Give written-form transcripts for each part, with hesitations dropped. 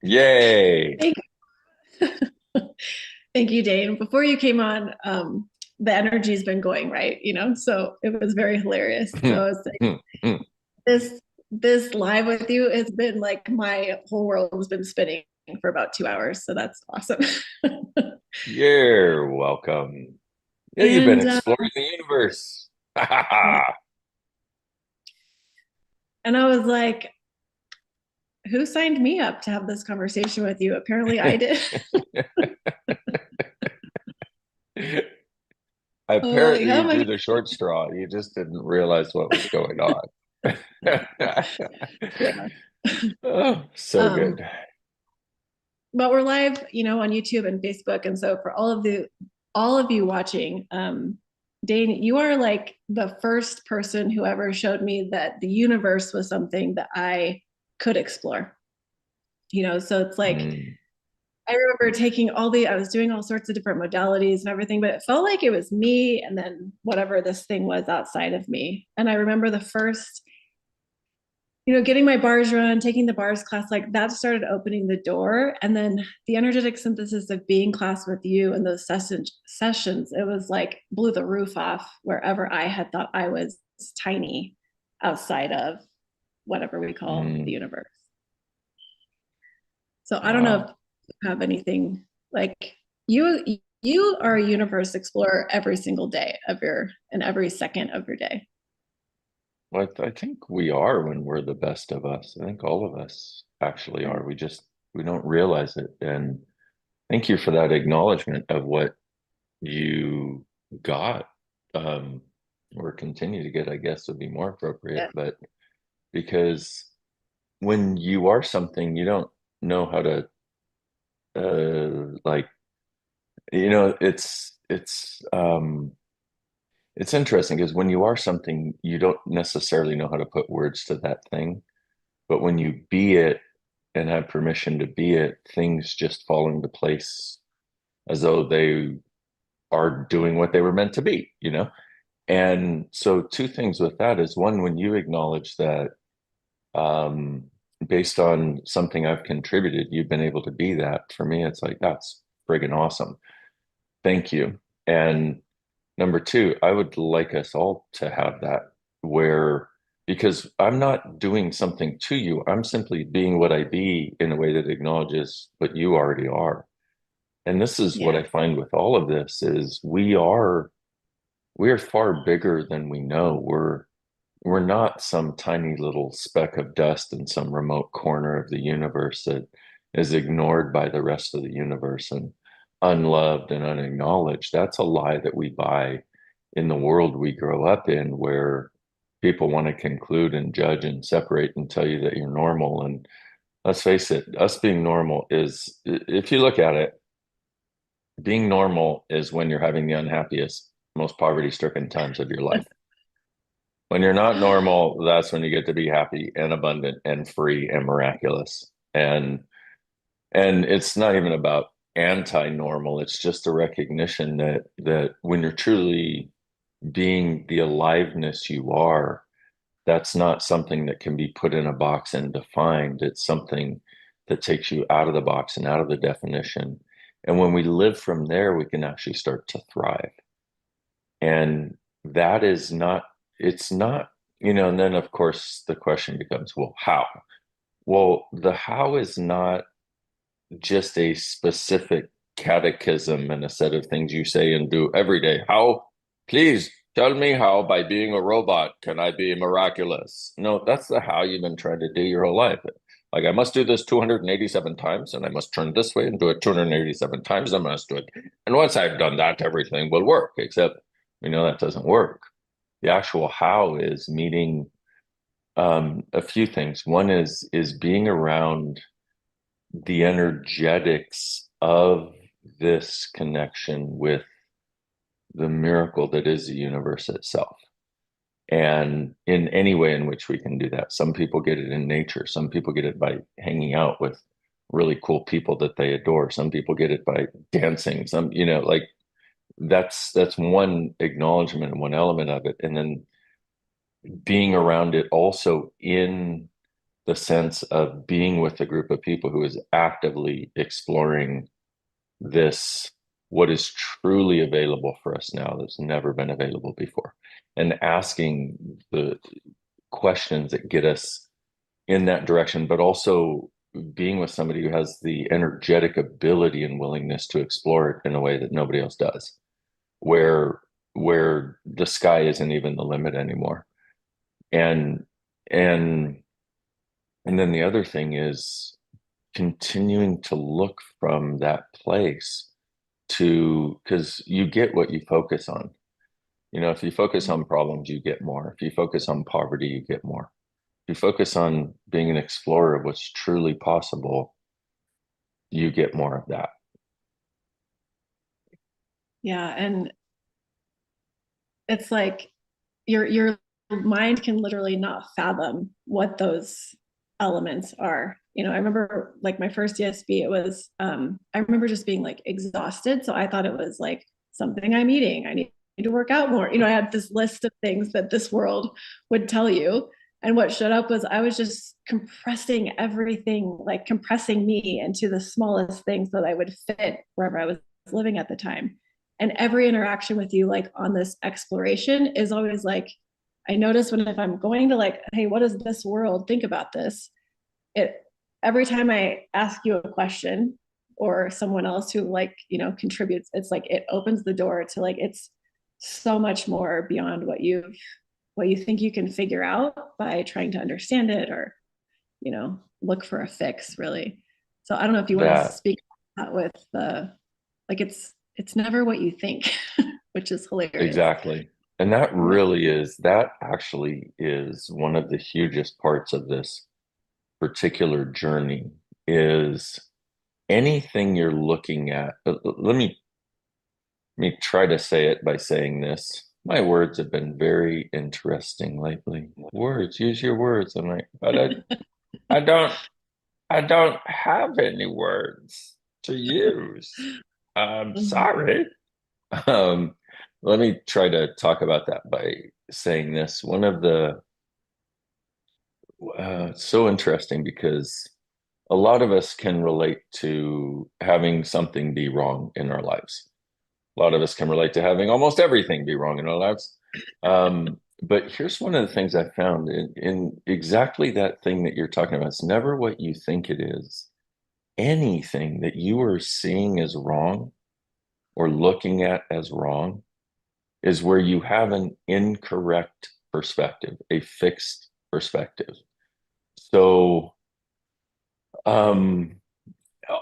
Yay. Thank Thank you, Dane. Before you came on, the energy's been going right, so it was very hilarious. So I was like, this live with you has been like my whole world has been spinning for about 2 hours. So that's awesome. You're welcome. Yeah, you've been and exploring the universe. yeah, and I was like, who signed me up to have this conversation with you? Apparently, I did. Like, Apparently, how you am I? drew the short straw. You just didn't realize what was going on. Yeah. Oh, so Um, good. but we're live, on YouTube and Facebook, and so for all of you watching, Dane, you are like the first person who ever showed me that the universe was something that I could explore. So it's like Mm, I remember I was doing all sorts of different modalities and everything, but it felt like it was me and then whatever this thing was outside of me. And I remember the first getting my bars run, taking the bars class, like that started opening the door. And then the energetic synthesis of being class with you and those sessions, it was like blew the roof off wherever I had thought I was tiny outside of whatever we call the mm, universe. So I don't know if wow. you have anything like you are a universe explorer every single day of your and every second of your day. Well, I think we are when we're the best of us. I think all of us actually are. We don't realize it. And thank you for that acknowledgement of what you got, um, or continue to get, I guess would be more appropriate. Yeah. But because when you are something, you don't know how to, like, it's interesting because when you are something, you don't necessarily know how to put words to that thing. But when you be it and have permission to be it, things just fall into place as though they are doing what they were meant to be. And so two things with that is one, when you acknowledge that, um, based on something I've contributed, you've been able to be that. For me, it's like, that's friggin' awesome. Thank you. And number two, I would like us all to have that where, because I'm not doing something to you, I'm simply being what I be in a way that acknowledges what you already are. And this is what Yeah. I find with all of this is we are far bigger than we know. We're not some tiny little speck of dust in some remote corner of the universe that is ignored by the rest of the universe and unloved and unacknowledged. That's a lie that we buy in the world we grow up in, where people want to conclude and judge and separate and tell you that you're normal. And let's face it, us being normal is, if you look at it, being normal is when you're having the unhappiest, most poverty-stricken times of your life. When you're not normal, that's when you get to be happy and abundant and free and miraculous. And it's not even about anti-normal. It's just a recognition that when you're truly being the aliveness you are, that's not something that can be put in a box and defined. It's something that takes you out of the box and out of the definition. And when we live from there, we can actually start to thrive. And that is not, it's not, and then of course the question becomes, well, how? Well, the how is not just a specific catechism and a set of things you say and do every day. How, please tell me how by being a robot can I be miraculous? No, that's the how you've been trying to do your whole life. Like, I must do this 287 times and I must turn this way and do it 287 times. I must do it. And once I've done that, everything will work, except we know that doesn't work. The actual how is meeting, a few things. One is being around the energetics of this connection with the miracle that is the universe itself. And in any way in which we can do that. Some people get it in nature. Some people get it by hanging out with really cool people that they adore. Some people get it by dancing. Like, that's one acknowledgement and one element of it. And then being around it also in the sense of being with a group of people who is actively exploring this, what is truly available for us now that's never been available before, and asking the questions that get us in that direction, but also being with somebody who has the energetic ability and willingness to explore it in a way that nobody else does, where the sky isn't even the limit anymore. And and and then the other thing is continuing to look from that place to, because you get what you focus on. You know, if you focus on problems, you get more. If you focus on poverty, you get more. If you focus on being an explorer of what's truly possible, you get more of that. Yeah. And it's like your mind can literally not fathom what those elements are. I remember like my first ESB, it was I remember just being like exhausted. So I thought it was like something I'm eating. I need to work out more. I had this list of things that this world would tell you. And what showed up was I was just compressing everything, like compressing me into the smallest things that I would fit wherever I was living at the time. And every interaction with you, like on this exploration, is always like, I notice when if I'm going to like, hey, what does this world think about this? It every time I ask you a question or someone else who like, contributes, it's like it opens the door to like it's so much more beyond what you think you can figure out by trying to understand it or, look for a fix really. So I don't know if you want to That speak that with the like it's never what you think, which is hilarious. exactly. And that Yeah. really is, that actually is one of the hugest parts of this particular journey is anything you're looking at. Let me try to say it by saying this. My words have been very interesting lately. Words, use your words. I'm like, but I don't, I don't have any words to use. I'm Mhm. sorry. Um, Let me try to talk about that by saying this. One of the, so interesting because a lot of us can relate to having something be wrong in our lives. A lot of us can relate to having almost everything be wrong in our lives. But here's one of the things I found in exactly that thing that you're talking about. It's never what you think it is. Anything that you are seeing as wrong or looking at as wrong is where you have an incorrect perspective, a fixed perspective. So, um,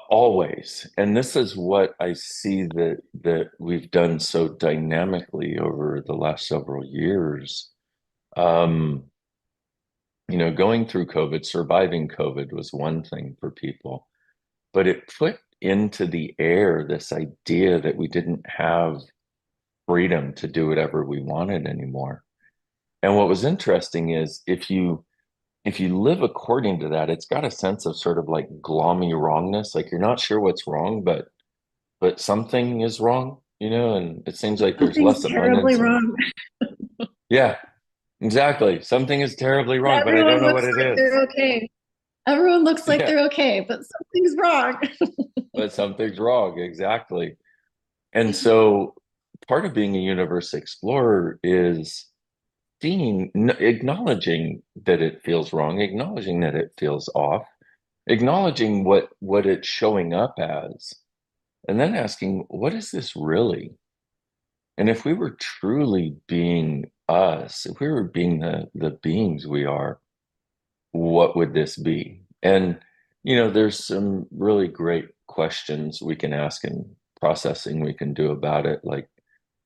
always, and this is what I see that we've done so dynamically over the last several years. Um, going through COVID, surviving COVID was one thing for people, but it put into the air this idea that we didn't have freedom to do whatever we wanted anymore. And what was interesting is if you live according to that, it's got a sense of sort of like gloomy wrongness, like you're not sure what's wrong, but something is wrong, and it seems like there's Something's less terribly abundance. And wrong. yeah, exactly. Something is terribly But wrong, but I don't everyone know what looks it like is. they're okay. Everyone looks like Yeah, they're okay, but something's wrong. but something's wrong. Exactly. And so part of being a universe explorer is acknowledging that it feels wrong, acknowledging that it feels off, acknowledging what it's showing up as, and then asking, what is this really? And if we were truly being us, if we were being the beings we are, what would this be? And there's some really great questions we can ask and processing we can do about it. Like,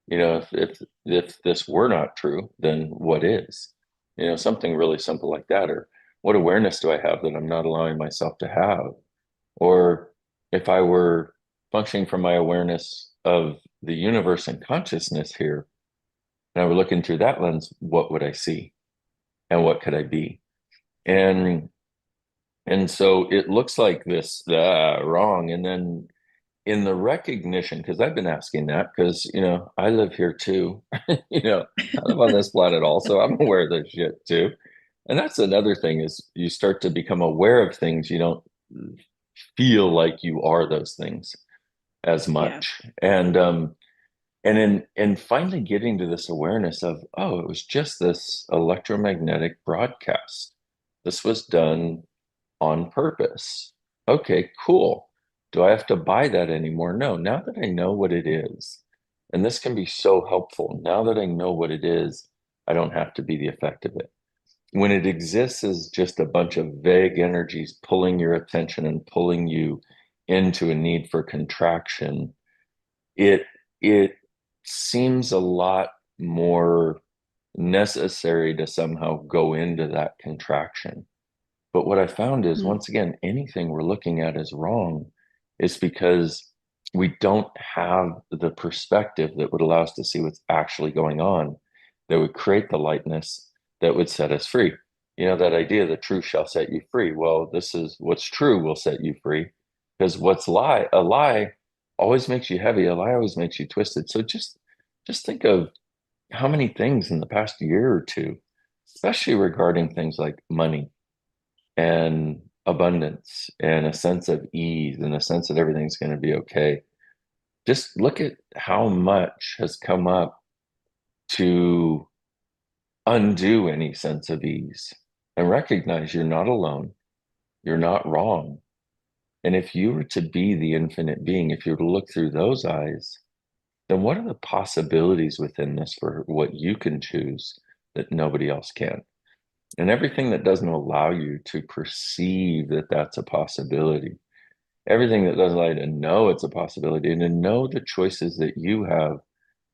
if this were not true, then what is? Something really simple like that. Or what awareness do I have that I'm not allowing myself to have? Or if I were functioning from my awareness of the universe and consciousness here, and I were looking through that lens, what would I see? And what could I be? And and so it looks like this wrong. And then in the recognition, because I've been asking that, because I live here too. I live on this planet also. I'm aware of this shit too. And that's another thing is you start to become aware of things. You don't feel like you are those things as Yeah. much. And in finally getting to this awareness of, oh, it was just this electromagnetic broadcast. This was done on purpose. Okay, cool. Do I have to buy that anymore? No. Now that I know what it is, and this can be so helpful. Now that I know what it is, I don't have to be the effect of it. When it exists as just a bunch of vague energies pulling your attention and pulling you into a need for contraction, it it seems a lot more necessary to somehow go into that contraction. But what I found is, Mm. once again, anything we're looking at is wrong is because we don't have the perspective that would allow us to see what's actually going on, that would create the lightness that would set us free. You know, that idea, the truth shall set you free. Well, this is what's true will set you free, because a lie always makes you heavy. A lie always makes you twisted. So just think of how many things in the past year or two, especially regarding things like money and abundance and a sense of ease and a sense that everything's going to be okay. Just look at how much has come up to undo any sense of ease and recognize you're not alone, you're not wrong. And if you were to be the infinite being, if you were to look through those eyes, then what are the possibilities within this for what you can choose that nobody else can? And everything that doesn't allow you to perceive that that's a possibility, everything that doesn't allow you to know it's a possibility and to know the choices that you have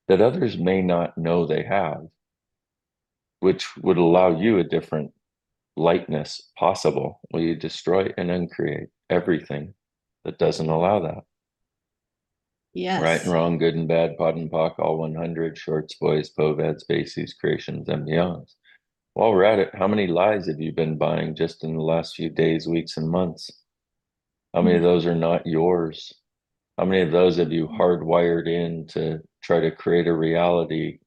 that others may not know they have, which would allow you a different lightness possible. Well, you destroy and uncreate everything that doesn't allow that. Right and Yes. wrong, good and bad, pod and pock, all 100, shorts, boys, poveds, bases, creations, and beyonds. While we're at it, how many lies have you been buying just in the last few days, weeks, and months? How many of Mm. those are not yours? How many of those have you hardwired in to try to create a reality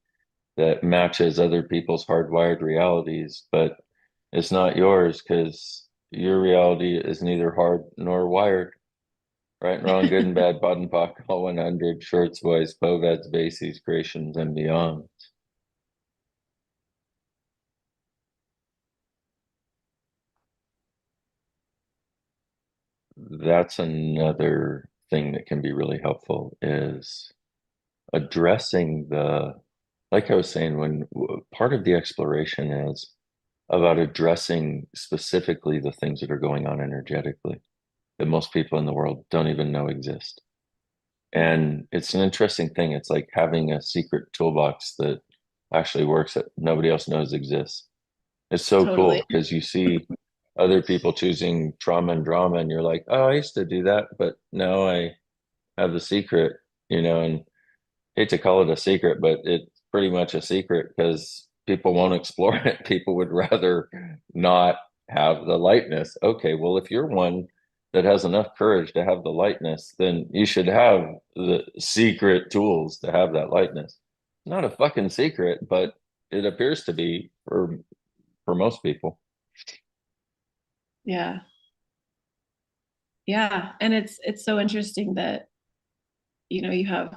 that matches other people's hardwired realities, but it's not yours because your reality is neither hard nor wired? Right and wrong, good and bad, pod and pock, all 100, shorts, boys, poveds, bases, creations, and beyond. That's another thing that can be really helpful is addressing like I was saying, when part of the exploration is about addressing specifically the things that are going on energetically that most people in the world don't even know exist. And it's an interesting thing. It's like having a secret toolbox that actually works that nobody else knows exists. It's so Totally. cool because you see other people choosing trauma and drama, and you're like, oh, I used to do that, but now I have the secret, and hate to call it a secret, but it's pretty much a secret because people won't explore it. People would rather not have the lightness. Okay, well, if you're one that has enough courage to have the lightness, then you should have the secret tools to have that lightness. Not a fucking secret, but it appears to be for most people. Yeah. Yeah. And it's so interesting that, you have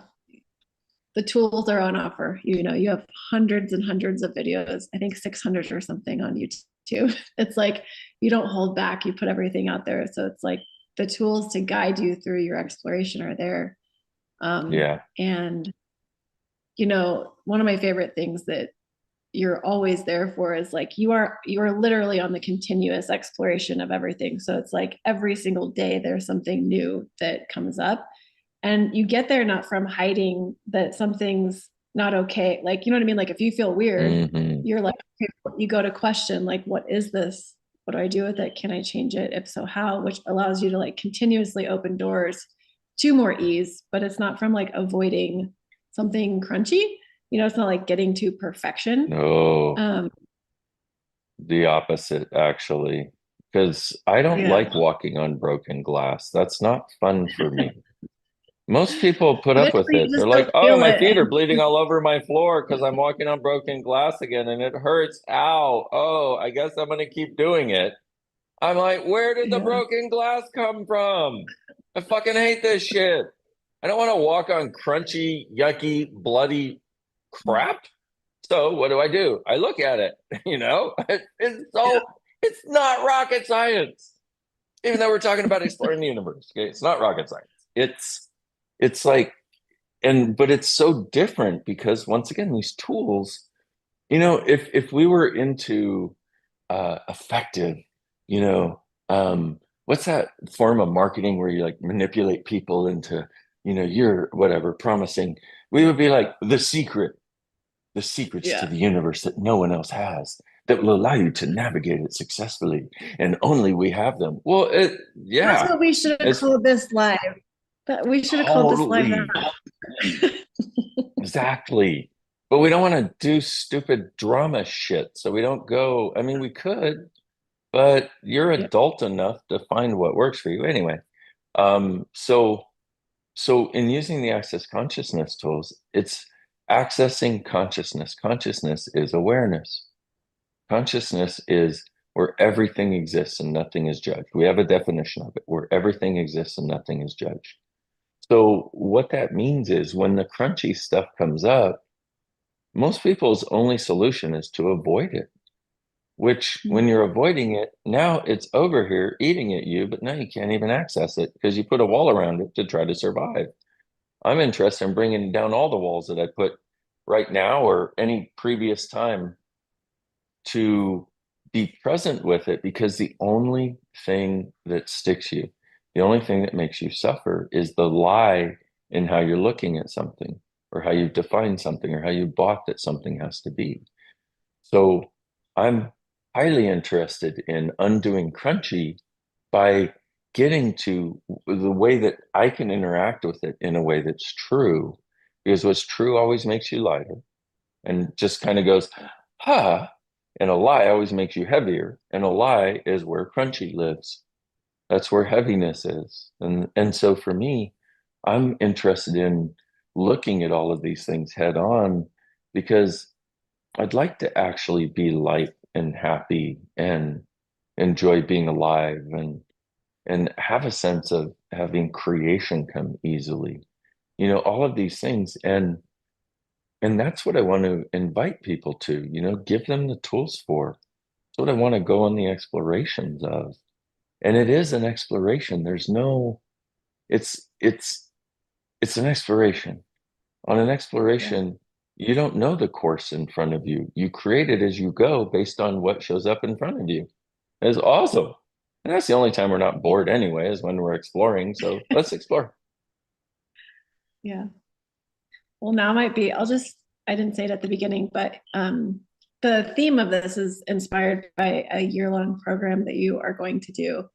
the tools are on offer. You have hundreds and hundreds of videos, I think 600 or something on YouTube. It's like you don't hold back, you put everything out there. So it's like the tools to guide you through your exploration are there. Yeah. And, one of my favorite things that you're always there for is like you are literally on the continuous exploration of everything. So it's like every single day there's something new that comes up, and you get there not from hiding that something's not okay. Like, you know what I mean? Like if you feel weird, Hmm. you're like, okay, you go to question, like, what is this? What do I do with it? Can I change it? If so, how? Which allows you to like continuously open doors to more ease, but it's not from like avoiding something crunchy. It's not like getting to perfection. No, um the opposite, actually. Because I don't yeah. like walking on broken glass. That's not fun for me. Most people put up with Eventually it. you They're just like, don't oh, feel my it. feet are bleeding all over my floor because I'm walking on broken glass again and it hurts. Ow. Oh, I guess I'm going to keep doing it. I'm like, where did the Yeah. broken glass come from? I fucking hate this shit. I don't want to walk on crunchy, yucky, bloody crap. So what do? I look at it, you know? Yeah. It's not rocket science. Even though we're talking about exploring the universe, okay? It's not rocket science. It's like, but it's so different because once again, these tools, if we were into effective, you know, what's that form of marketing where you like manipulate people into, you're whatever promising, we would be like the secrets to Yeah. the universe that no one else has that will allow you to navigate it successfully, and only we have them. Well, That's yeah, what we should have it's called this live. That we should have called this live totally that. exactly. But we don't want to do stupid drama shit, so we don't go. I mean, we could, but you're Yeah. adult enough to find what works for you anyway. So in using the access consciousness tools, it's accessing consciousness. Consciousness is awareness. Consciousness is where everything exists and nothing is judged. We have a definition of it, where everything exists and nothing is judged. So what that means is when the crunchy stuff comes up, most people's only solution is to avoid it, which when you're avoiding it, now it's over here eating at you, but now you can't even access it because you put a wall around it to try to survive. I'm interested in bringing down all the walls that I put right now or any previous time to be present with it, because the only thing that sticks you, the only thing that makes you suffer is the lie in how you're looking at something or how you've defined something or how you bought that something has to be. So I'm highly interested in undoing crunchy by getting to the way that I can interact with it in a way that's true, because what's true always makes you lighter and just kind of goes, huh. And a lie always makes you heavier. And a lie is where crunchy lives. That's where heaviness is. And so for me, I'm interested in looking at all of these things head on because I'd like to actually be light and happy and enjoy being alive and have a sense of having creation come easily. All of these things. And that's what I want to invite people to, give them the tools for. That's what I want to go on the explorations of. And it is an exploration. It's it's an exploration. On an Yeah. exploration, you don't know the course in front of you. You create it as you go based on what shows up in front of you. It's awesome. And that's the only time we're not bored anyway, is when we're exploring. So let's explore. Yeah. Well, now might be, I didn't say it at the beginning, but the theme of this is inspired by a year-long program that you are going to do.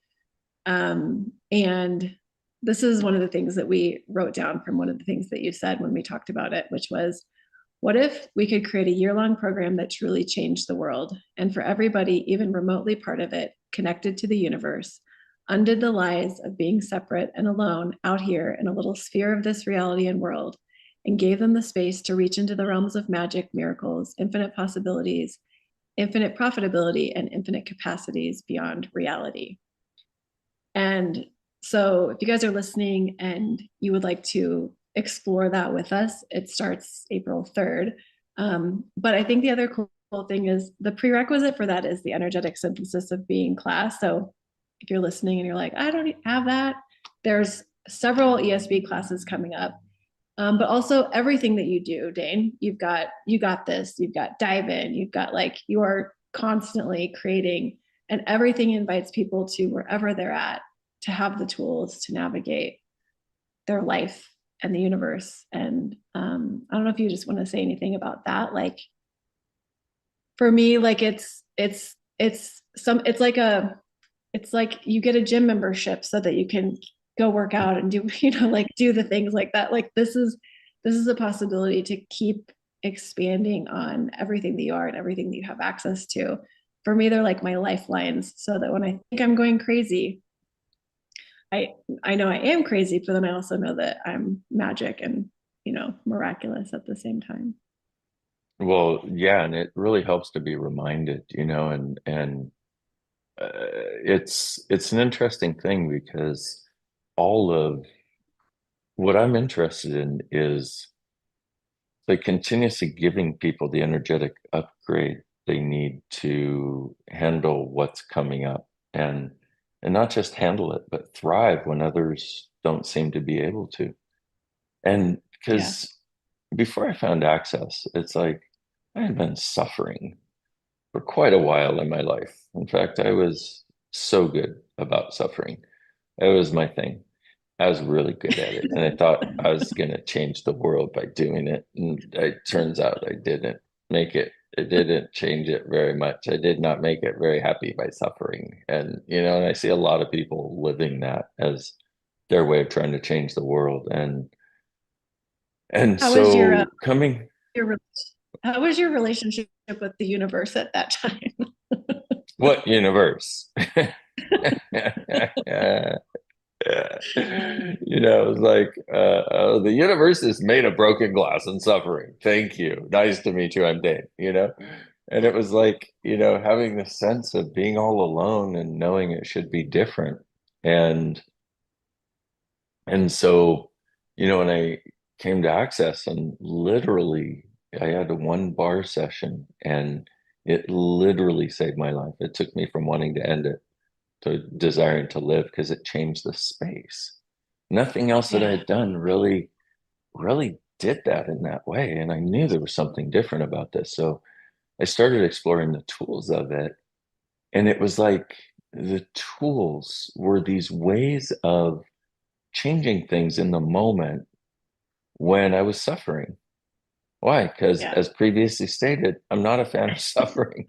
And this is one of the things that we wrote down from one of the things that you said when we talked about it, which was, what if we could create a year-long program that truly changed the world? And for everybody, even remotely part of it, connected to the universe, undid the lies of being separate and alone out here in a little sphere of this reality and world, and gave them the space to reach into the realms of magic, miracles, infinite possibilities, infinite profitability, and infinite capacities beyond reality. And so, if you guys are listening and you would like to explore that with us, it starts April 3rd. But I think the other cool thing is the prerequisite for that is the energetic synthesis of being class. So, if you're listening and you're like, I don't have that, there's several ESB classes coming up. But also everything that you do, Dane, you got this, you've got dive in, you've got like you are constantly creating, and everything invites people to wherever they're at to have the tools to navigate their life and the universe. And I don't know if you just want to say anything about that. Like for me, like it's like you get a gym membership so that you can go work out and do, like do the things like that. Like this is a possibility to keep expanding on everything that you are and everything that you have access to. For me, they're like my lifelines, so that when I think I'm going crazy, I I know I am crazy, but then I also know that I'm magic and, miraculous at the same time. Well, yeah, and it really helps to be reminded, and it's an interesting thing because all of what I'm interested in is like continuously giving people the energetic upgrade they need to handle what's coming up and not just handle it, but thrive when others don't seem to be able to. And Yeah. because before I found access, it's like I had been suffering for quite a while in my life. In fact, I was so good about suffering. It was my thing. I was really good at it. And I thought I was going to change the world by doing it. And it turns out I didn't make it. It didn't change it very much. I did not make it very happy by suffering. And I see a lot of people living that as their way of trying to change the world. And How was so coming, your how was your relationship with the universe at that time? what universe? It's like the universe is made of broken glass and suffering. Thank you. Nice to meet you. I'm Dane. And it was like, having the sense of being all alone and knowing it should be different. And and so, when I came to Access and literally I had a one bar session and it literally saved my life. It took me from wanting to end it to desiring to live because it changed the space. Nothing else that I Yeah. had done really did that in that way. And I knew there was something different about this. So I started exploring the tools of it. And it was like the tools were these ways of changing things in the moment when I was suffering. Why? Because Yeah. as previously stated, I'm not a fan of suffering.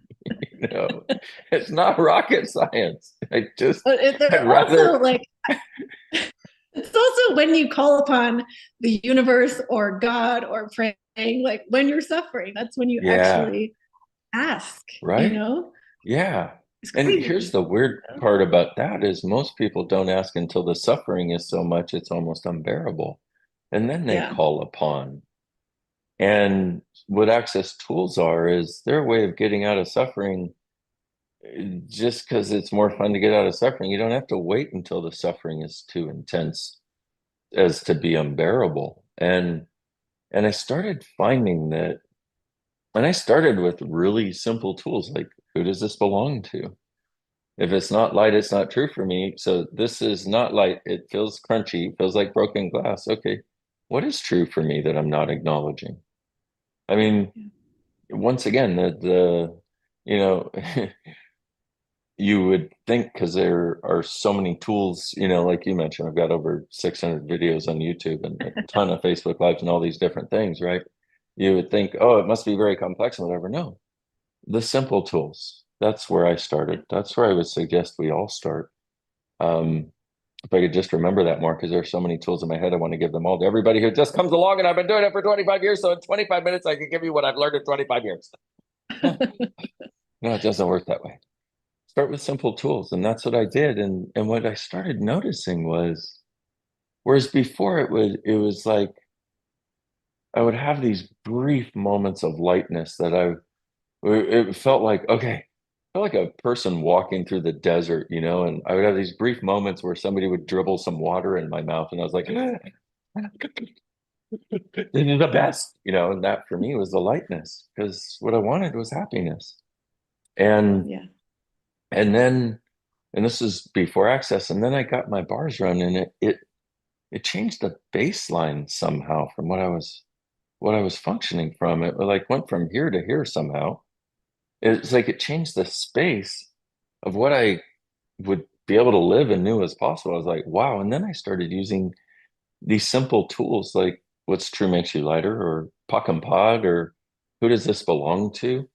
You know, it's not rocket science. But I'd they're also rather, like, it's also when you call upon the universe or God or praying, like when you're suffering, that's when you yeah, actually ask, right? Yeah. It's And here's crazy. the weird part about that is most people don't ask until the suffering is so much it's almost unbearable. And then they Yeah. call upon. And what access tools are is their way of getting out of suffering just because it's more fun to get out of suffering. You don't have to wait until the suffering is too intense as to be unbearable. And I started finding that, and I started with really simple tools like who does this belong to? If it's not light, it's not true for me. So this is not light. It feels crunchy, feels like broken glass. Okay, what is true for me that I'm not acknowledging? I mean, once again, you know, you would think because there are so many tools, like you mentioned, I've got over 600 videos on YouTube and a ton of Facebook Lives and all these different things, right? You would think, oh, it must be very complex and whatever. No, the simple tools. That's where I started. That's where I would suggest we all start. Um, if I could just remember that more, because there's so many tools in my head, I want to give them all to everybody who just comes along. And I've been doing it for 25 years. So in 25 minutes, I can give you what I've learned in 25 years. No, no, it doesn't work that way. Start with simple tools. And that's what I did. And what I started noticing was, whereas before it was like I would have these brief moments of lightness that it felt like, okay, I felt like a person walking through the desert, and I would have these brief moments where somebody would dribble some water in my mouth, and I was like, this is the best, and that for me was the lightness because what I wanted was happiness. And Yeah. and then and this is before access, and then I got my bars run, and it changed the baseline somehow from what I was functioning from. It like went from here to here somehow. It's like it changed the space of what I would be able to live and knew as possible. I was like, wow. And then I started using these simple tools like what's true makes you lighter or puck and pod or who does this belong to?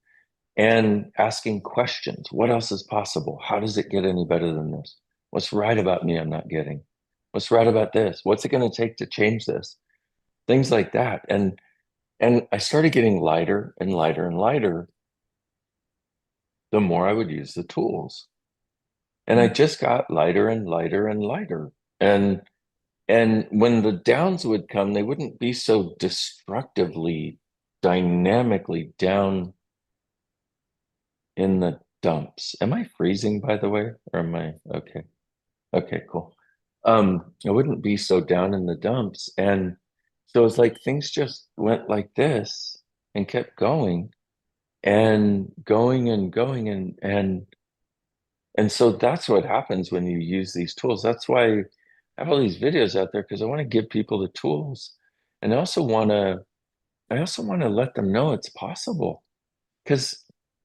And asking questions. What else is possible? How does it get any better than this? What's right about me I'm not getting? What's right about this? What's it going to take to change this? Things like that. And I started getting lighter and lighter and lighter the more I would use the tools. And I just got lighter and lighter and lighter. And when the downs would come, they wouldn't be so destructively, dynamically down in the dumps. Am I freezing, by the way? Or am I okay? Okay, cool. It wouldn't be so down in the dumps. And so it's like things just went like this and kept going and going and going and so that's what happens when you use these tools. That's why I have all these videos out there because I want to give people the tools. And I also want to let them know it's possible. Because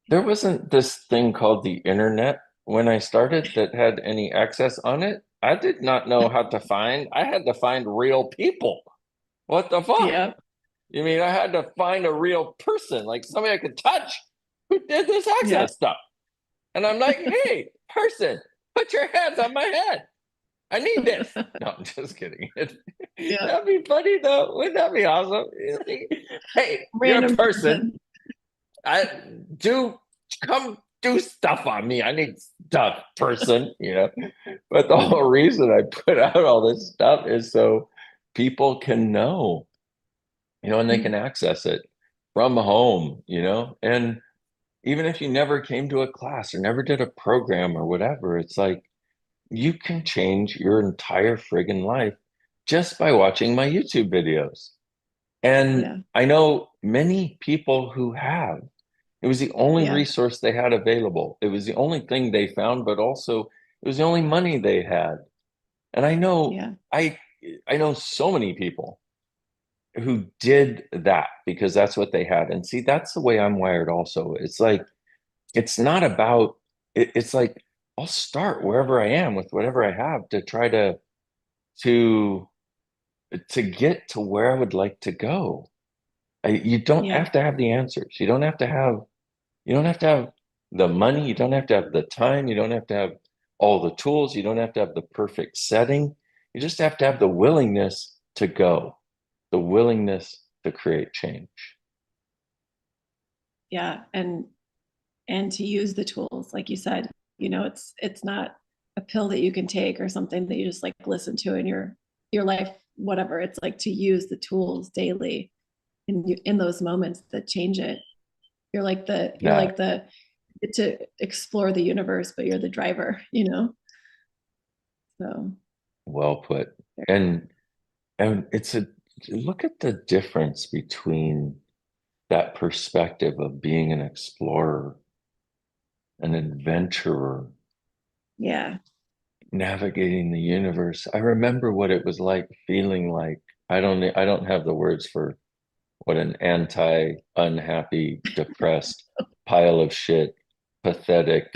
there wasn't this thing called the internet when I started that had any access on it. I did not know how to find, I had to find real people. What the fuck? Yeah. You mean I had to find a real person, like somebody I could touch who did this Yeah. access stuff? And I'm like, hey, person, put your hands on my head. I need this. No, I'm just kidding. Yeah. That'd be funny though. Wouldn't that be awesome? Hey, you're a Random person. person. I do come do stuff on me. I need stuff, person, you know. But the whole reason I put out all this stuff is so people can know, you know, and they can access it from home, you know. And even if you never came to a class or never did a program or whatever, it's like you can change your entire friggin' life just by watching my YouTube videos. And Yeah. I know many people who have. It was the only Yeah. resource they had available. It was the only thing they found, but also it was the only money they had. And Yeah. I know so many people who did that because that's what they had. And see, that's the way I'm wired also. It's like it's not about it's like I'll start wherever I am with whatever I have to try to to get to where I would like to go. You don't Yeah. have to have the answers. You don't have to have the money. You don't have to have the time. You don't have to have all the tools. You don't have to have the perfect setting. You just have to have the willingness to go, the willingness to create change. Yeah. And to use the tools, like you said, it's not a pill that you can take or something that you just like listen to in your life, whatever. It's like to use the tools daily in those moments that change it. You're Yeah, like the to explore the universe, but you're the driver. So well put. And it's a look at the difference between that perspective of being an explorer, an adventurer, yeah. navigating the universe. I remember what it was like feeling like I don't have the words for what an unhappy, depressed pile of shit, pathetic,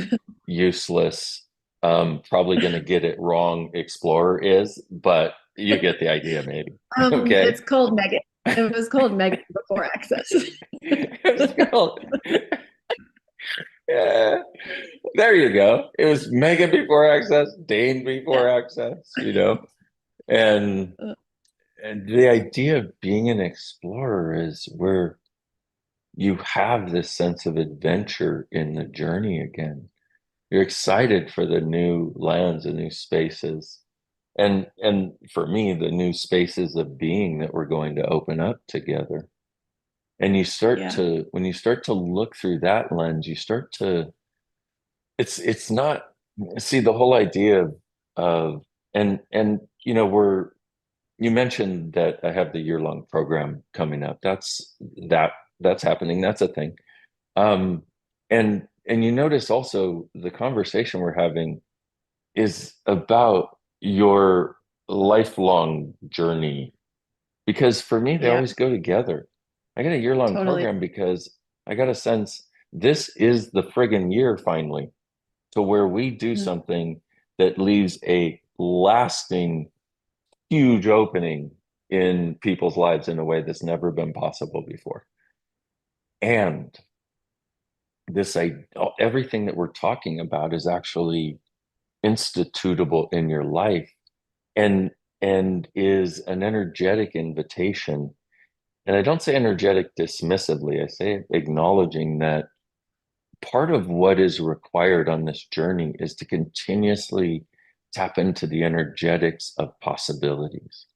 useless, probably going to get it wrong explorer is, but you get the idea maybe. Okay. It's called Megan. It was called Megan before access. It's called, yeah, there you go. It was Megan before access, Dane Yeah. before access, you know, and and the idea of being an explorer is where you have this sense of adventure in the journey again. You're excited for the new lands and new spaces. And for me, the new spaces of being that we're going to open up together. And you start Yeah. to when you start to look through that lens, you start to it's not see the whole idea of and you know we're you mentioned that I have the year-long program coming up. That that's happening. That's a thing. Um, and you notice also the conversation we're having is about your lifelong journey because for me they Yeah. always go together. I got a year-long Totally. program because I got a sense this is the friggin' year finally to where we do Mhm. something that leaves a lasting huge opening in people's lives in a way that's never been possible before. And this I everything that we're talking about is actually institutable in your life and is an energetic invitation. And I don't say energetic dismissively, I say acknowledging that part of what is required on this journey is to continuously tap into the energetics of possibilities,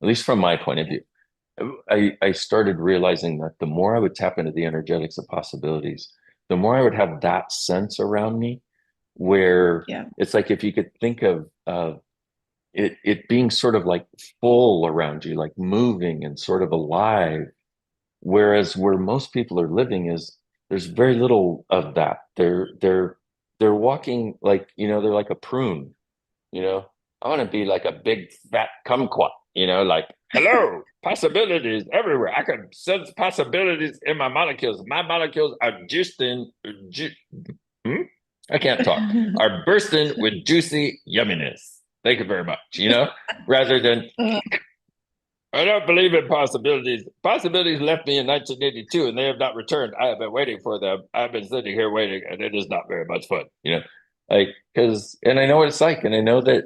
at least from my point of view. I started realizing that the more I would tap into the energetics of possibilities, the more I would have that sense around me where Yeah. it's like if you could think of it being sort of like full around you, like moving and sort of alive. Whereas where most people are living is there's very little of that. They're walking like, they're like a prune, you know. I want to be like a big fat kumquat, like hello, possibilities everywhere. I can sense possibilities in my molecules. My molecules are hmm? I can't talk. Are bursting with juicy yumminess. Thank you very much. Rather than I don't believe in possibilities. Possibilities left me in 1982 and they have not returned. I have been waiting for them. I've been sitting here waiting and it is not very much fun, like, and I know what it's like. And I know that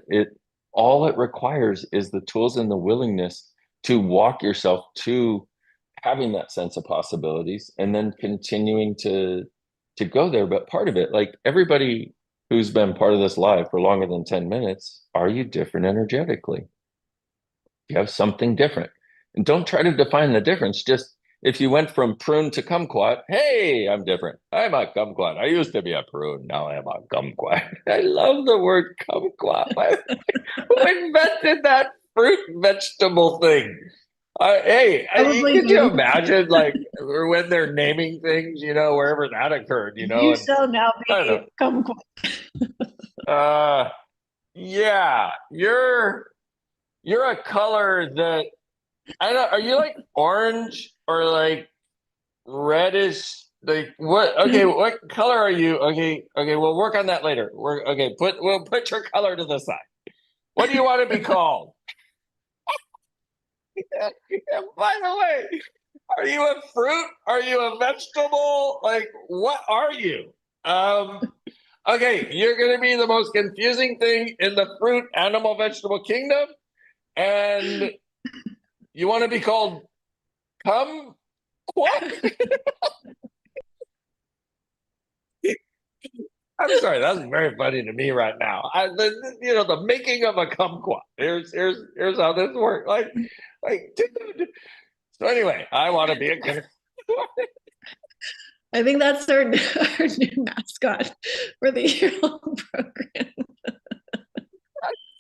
all it requires is the tools and the willingness to walk yourself to having that sense of possibilities and then continuing to go there. But part of it, like everybody who's been part of this live for longer than 10 minutes, are you different energetically? You have something different. And don't try to define the difference. Just if you went from prune to kumquat, hey, I'm different. I'm a kumquat. I used to be a prune. Now I am a kumquat. I love the word kumquat. Who invented that fruit vegetable thing? Probably could you you. imagine like when they're naming things, wherever that occurred, You and shall now I don't be kumquat. know. Yeah, you're a color that I don't. Are you like orange or like reddish? Like what? Okay, what color are you? Okay, okay. We'll work on that later. We'll put your color to the side. What do you want to be called? By the way, are you a fruit? Are you a vegetable? Like what are you? Um. Okay, you're going to be the most confusing thing in the fruit, animal, vegetable kingdom, and you want to be called cum? What? I'm sorry, that's very funny to me right now. The making of a kumquat. Here's how this works. Like, dude. So anyway, I want to be a I think that's our new mascot for the year-long program.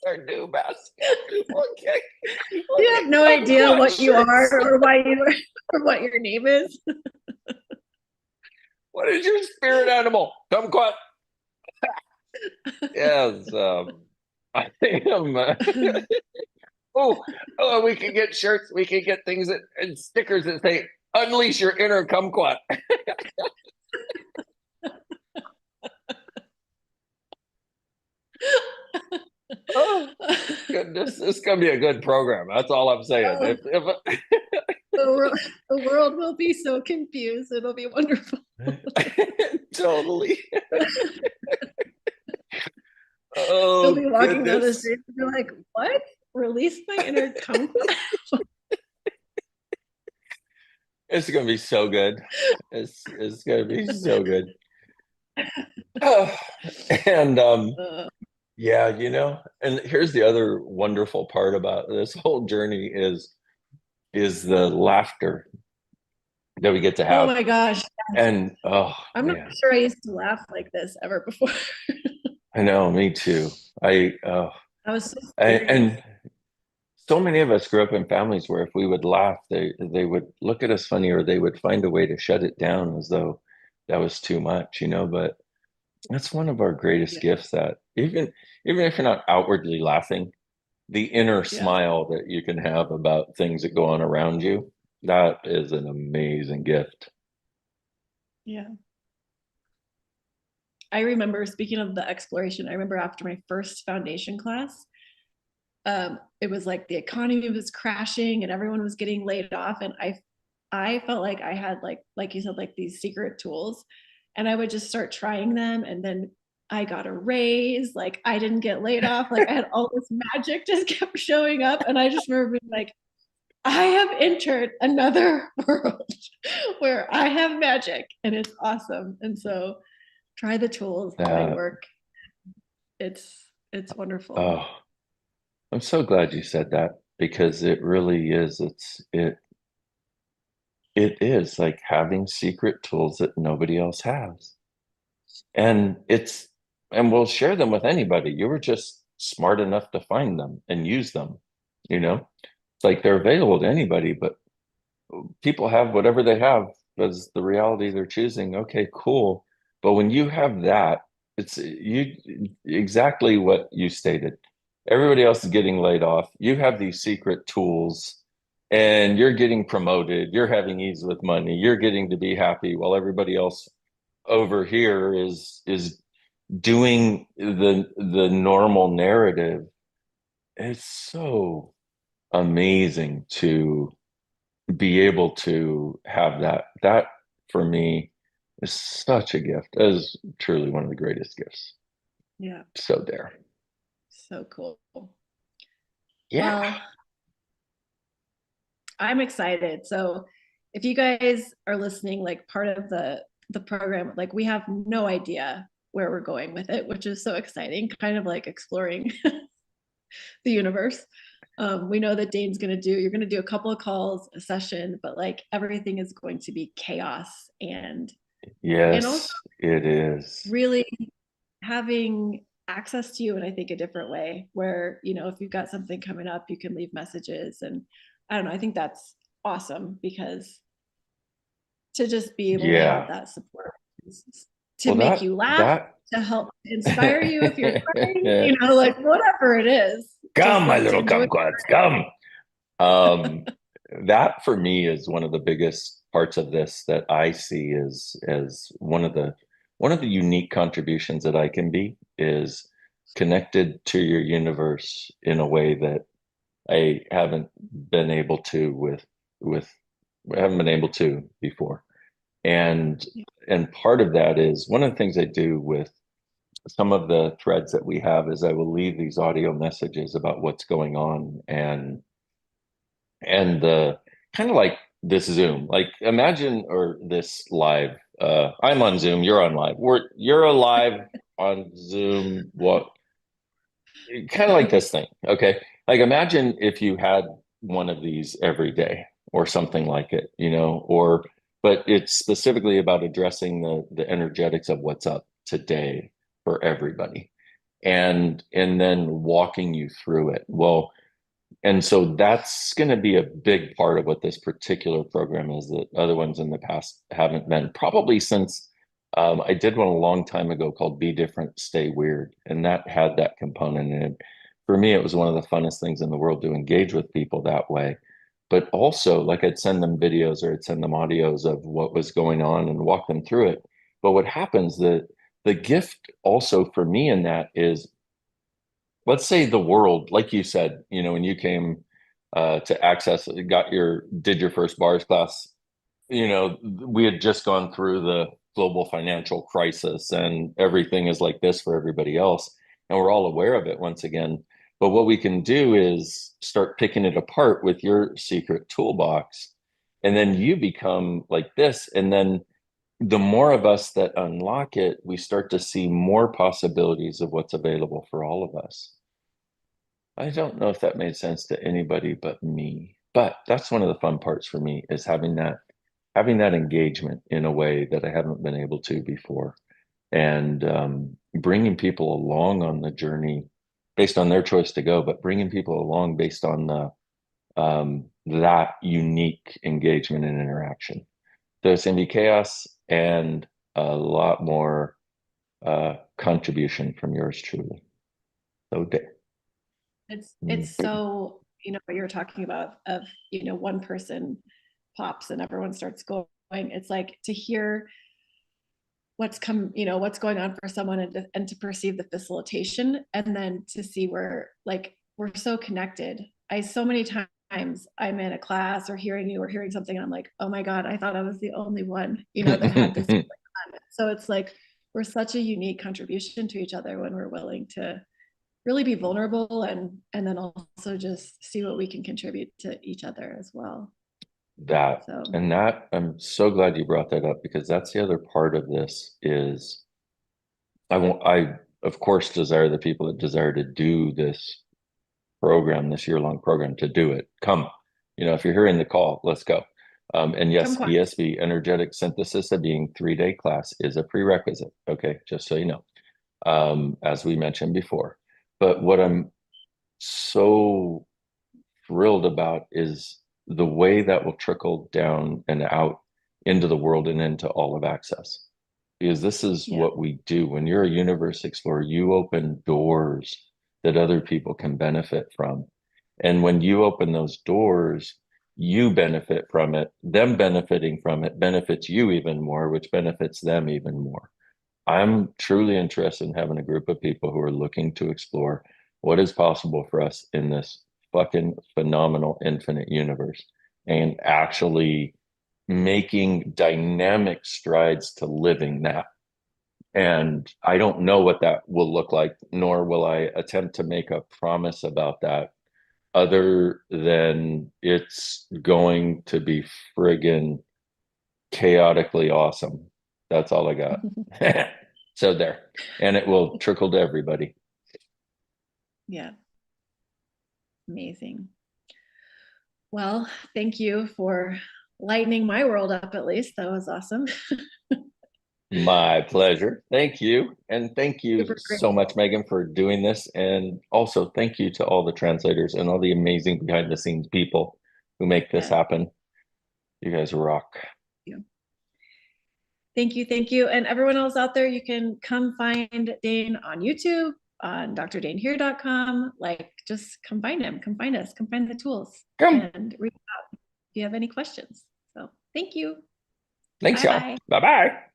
our new mascot. Okay, You okay, have no idea kumquat what you are shirts. or why you are or what your name is. What is your spirit animal? Kumquat. Yes. I am. We can get shirts. We can get things and stickers that say "Unleash your inner kumquat." Oh goodness, this is gonna be a good program. That's all I'm saying. If The world will be so confused. It'll be wonderful. totally. You'll Oh be walking down the goodness, street and be like, what? Release my inner kumquat? it's gonna be so good. It's gonna be so good. Oh, and yeah, and here's the other wonderful part about this whole journey is the laughter that we get to Oh have. my gosh. And oh I'm not man, sure I used to laugh like this ever before. I know, me too. I was so serious. And so many of us grew up in families where if we would laugh, they would look at us funny or they would find a way to shut it down as though that was too much. But that's one of our greatest Yeah. gifts that even if you're not outwardly laughing, the inner Yeah. smile that you can have about things that go on around you, that is an amazing gift. Yeah. I remember, speaking of the exploration, I remember after my first foundation class, it was like the economy was crashing and everyone was getting laid off. And I felt like I had like you said, like these secret tools. And I would just start trying them. And then I got a raise. Like I didn't get laid off. Like I had all this magic just kept showing up. And I just remember being like, I have entered another world where I have magic and it's awesome. And so try the tools, they That work. It's It's wonderful. Oh, I'm so glad you said that because it really is. It is like having secret tools that nobody else has. And and we'll share them with anybody. You were just smart enough to find them and use them, you know? It's like they're available to anybody, but people have whatever they have as the reality they're choosing. Okay, cool. But when you have that, it's you exactly what you stated. Everybody else is getting laid off. You have these secret tools and you're getting promoted. You're having ease with money. You're getting to be happy while everybody else over here is doing the normal narrative. It's so amazing to be able to have that. That for me is such a gift. It is truly one of the greatest gifts. Yeah. So there. So cool. Yeah. Well, I'm excited. So if you guys are listening, like part of the program, like we have no idea where we're going with it, which is so exciting, kind of like exploring the universe. We know that you're going to do a couple of calls, a session, but like everything is going to be chaos and also Yes, it is. really having access to you in I think a different way where, if you've got something coming up, you can leave messages. And I don't know, I think that's awesome because to just be able to have Yeah. that support to Well, make you laugh, that to help inspire you if you're crying, like whatever it is, just come, my like to little enjoy. kumquats, come. Um, that for me is one of the biggest parts of this that I see as one of the unique contributions that I can be is connected to your universe in a way that I haven't been able to with I haven't been able to before. And and part of that is one of the things I do with some of the threads that we have is I will leave these audio messages about what's going on and the kind of like this Zoom, like imagine or this live. I'm on Zoom, you're on live. You're alive on Zoom. What kind of like this thing, okay? Like imagine if you had one of these every day or something like it, or but it's specifically about addressing the energetics of what's up today for everybody and then walking you through it. Well, and so that's going to be a big part of what this particular program is that other ones in the past haven't been, probably since I did one a long time ago called Be Different, Stay Weird. And that had that component in it. For me, it was one of the funnest things in the world to engage with people that way. But also, like I'd send them videos or I'd send them audios of what was going on and walk them through it. But what happens, the gift also for me in that is let's say the world, like you said, when you came to access, did your first bars class, we had just gone through the global financial crisis and everything is like this for everybody else. And we're all aware of it once again. But what we can do is start picking it apart with your secret toolbox. And then you become like this. And then the more of us that unlock it, we start to see more possibilities of what's available for all of us. I don't know if that made sense to anybody but me. But that's one of the fun parts for me is having that engagement in a way that I haven't been able to before, and bringing people along on the journey based on their choice to go, but bringing people along based on that unique engagement and interaction. There's going to be chaos and a lot more contribution from yours truly. So, It's so, what you're talking about of, one person pops and everyone starts going. It's like to hear what's going on for someone and to perceive the facilitation and then to see where like we're so connected. I so many times I'm in a class or hearing you or hearing something and I'm like, oh my God, I thought I was the only one, that had this. So it's like we're such a unique contribution to each other when we're willing to really be vulnerable and then also just see what we can contribute to each other as well. That So and that I'm so glad you brought that up because that's the other part of this is of course, desire the people that desire to do this program, this year-long program, to do it. Come, if you're hearing the call, let's go. And yes, Kumquat. ESV, energetic synthesis of being 3-day class, is a prerequisite. Okay, just so you know, as we mentioned before. But what I'm so thrilled about is the way that will trickle down and out into the world and into all of access. Because this is Yeah. what we do. When you're a universe explorer, you open doors that other people can benefit from. And when you open those doors, you benefit from it. Them benefiting from it benefits you even more, which benefits them even more. I'm truly interested in having a group of people who are looking to explore what is possible for us in this fucking phenomenal infinite universe and actually making dynamic strides to living that. And I don't know what that will look like, nor will I attempt to make a promise about that, other than it's going to be friggin' chaotically awesome. That's all I got. So there. And it will trickle to everybody. Yeah. Amazing. Well, thank you for lightening my world up at least. That was awesome. My pleasure. Thank you. And thank you Super so much, grateful. Megan, for doing this. And also thank you to all the translators and all the amazing behind the scenes people who make this Yeah. happen. You guys rock. Thank you. Thank you. And everyone else out there, you can come find Dane on YouTube, on drdainheer.com. Like, just come find him, come find us, come find the tools, Come. and reach out if you have any questions. So thank you. Thanks, Bye y'all. bye. Bye bye.